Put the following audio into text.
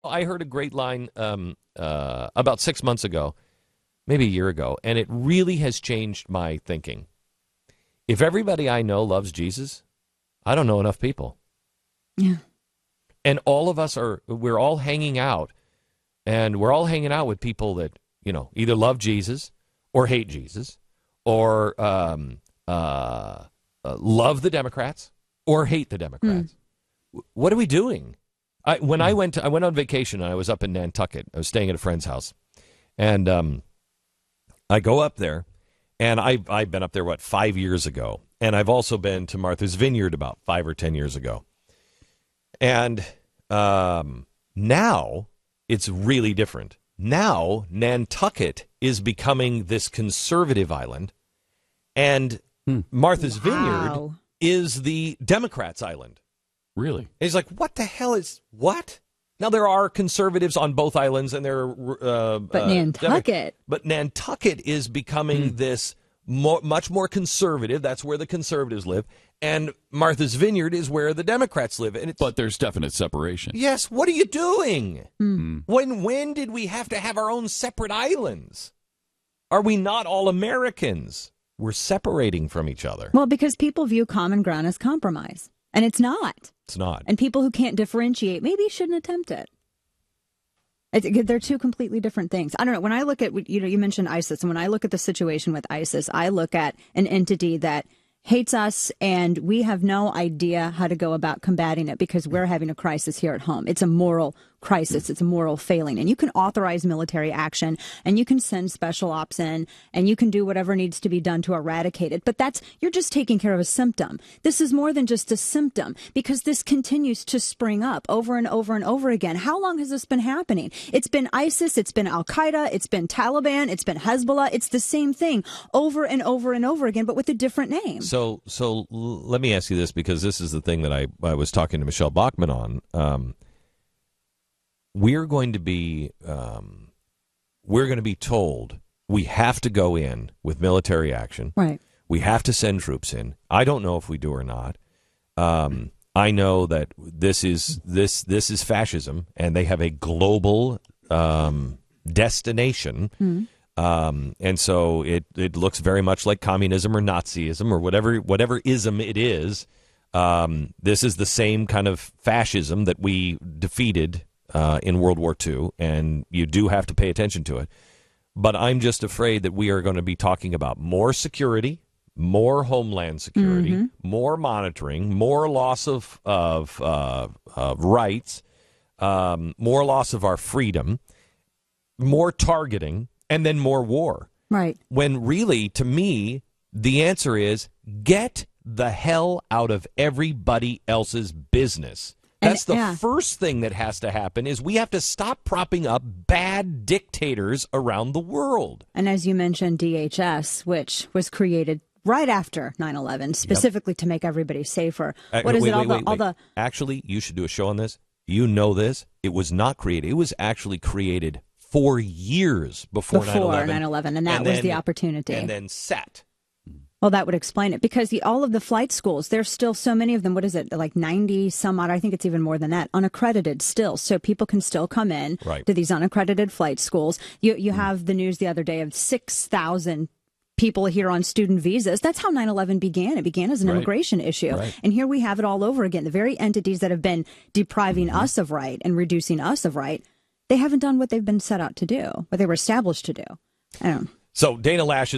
I heard a great line about 6 months ago, maybe a year ago, and it really has changed my thinking. If everybody I know loves Jesus, I don't know enough people. Yeah. And all of us we're all hanging out, and we're all hanging out with people that, either love Jesus or hate Jesus or love the Democrats or hate the Democrats. What are we doing? I went on vacation, and I was up in Nantucket. I was staying at a friend's house, and I go up there, and I've been up there 5 years ago, and I've also been to Martha's Vineyard about 5 or 10 years ago, and now it's really different. Now Nantucket is becoming this conservative island, and Martha's Vineyard is the Democrats' island. Really? And he's like, what the hell is what? Now, there are conservatives on both islands, and there are... but Nantucket... But Nantucket is becoming this much more conservative. That's where the conservatives live. And Martha's Vineyard is where the Democrats live. And but there's definite separation. Yes. What are you doing? When did we have to have our own separate islands? Are we not all Americans? We're separating from each other. Well, because people view common ground as compromise. And it's not. It's not. And people who can't differentiate maybe shouldn't attempt it. They're two completely different things. I don't know. When I look at, you mentioned ISIS, and when I look at the situation with ISIS, I look at an entity that hates us, and we have no idea how to go about combating it because we're having a crisis here at home. It's a moral crisis. It's a moral failing. And you can authorize military action, and you can send special ops in, and you can do whatever needs to be done to eradicate it. But you're just taking care of a symptom. This is more than just a symptom, because this continues to spring up over and over and over again. How long has this been happening? It's been ISIS, it's been Al-Qaeda, it's been Taliban, it's been Hezbollah. It's the same thing over and over and over again, but with a different name. So let me ask you this, because this is the thing that I was talking to Michelle Bachmann on. We're going to be told we have to go in with military action. Right. We have to send troops in. I don't know if we do or not. I know that this is fascism, and they have a global destination. And so it looks very much like communism or Nazism or whatever ism it is. This is the same kind of fascism that we defeated in World War II, and you do have to pay attention to it. But I'm just afraid that we are going to be talking about more security, more homeland security, more monitoring, more loss of rights, more loss of our freedom, more targeting, and then more war. Right. When really, to me, the answer is get the hell out of everybody else's business. That's the first thing that has to happen, is we have to stop propping up bad dictators around the world. And as you mentioned, DHS, which was created right after 9/11, specifically to make everybody safer. What is it? Actually, you should do a show on this. You know this. It was not created. It was actually created 4 years before 9/11. And that was the opportunity. And then set. Well, that would explain it, because all of the flight schools, there's still so many of them. What is it, like 90 some odd? I think it's even more than that, unaccredited still. So people can still come in to these unaccredited flight schools. You have the news the other day of 6,000 people here on student visas. That's how 9/11 began. It began as an immigration issue. Right. And here we have it all over again. The very entities that have been depriving us of right and reducing us of right, they haven't done what they've been set out to do, what they were established to do. I don't know. So Dana Loesch is